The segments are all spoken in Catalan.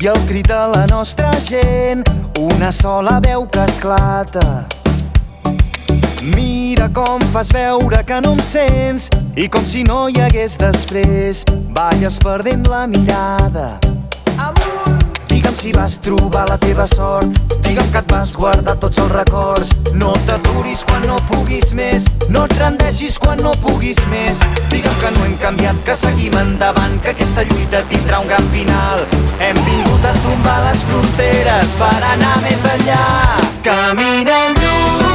i el crit de la nostra gent, una sola veu que esclata. Mira com fas veure que no em sents i com si no hi hagués després, balles perdent la mirada. Digue'm si vas trobar la teva sort, digue'm que et vas guardar tots els records. No t'aturis quan no puguis més, no et rendeixis quan no puguis més. Digue'm que no hem canviat, que seguim endavant, que aquesta lluita tindrà un gran final. Hem vingut a tombar les fronteres per anar més enllà. Caminem lluny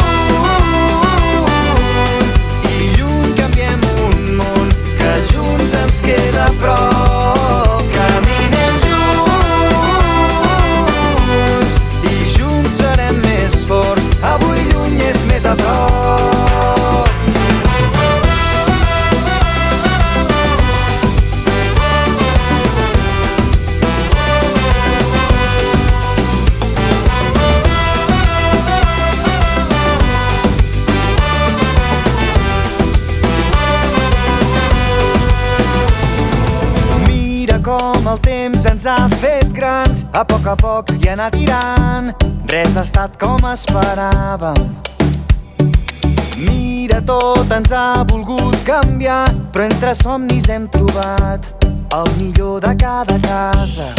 i lluny canviem un món que junts ens queda a prop. Caminem junts i junts serem més forts, avui lluny és més a prop. Com el temps ens ha fet grans, a poc i anar tirant, res ha estat com esperàvem. Mira, tot ens ha volgut canviar, però entre somnis hem trobat el millor de cada casa.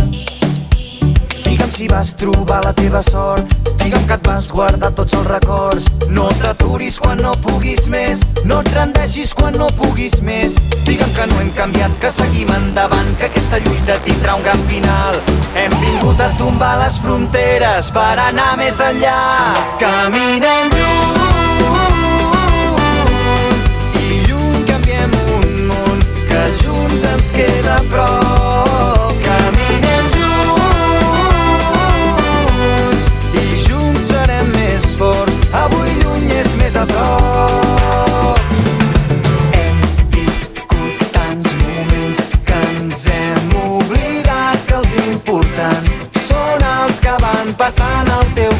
Digue'm si vas trobar la teva sort, digue'm que et vas guardar tots els records. No t'aturis quan no puguis més, no et rendeixis quan no puguis més. Digue'm que no hem canviat, que seguim endavant, que aquesta lluita tindrà un gran final. Hem vingut a tombar les fronteres per anar més enllà. Caminem lluny i lluny canviem un món que junts ens queda a prop. Caminem junts i junts serem més forts, avui lluny és més a prop. Hem viscut tants moments que ens hem oblidat que els importants són els que van passant al teu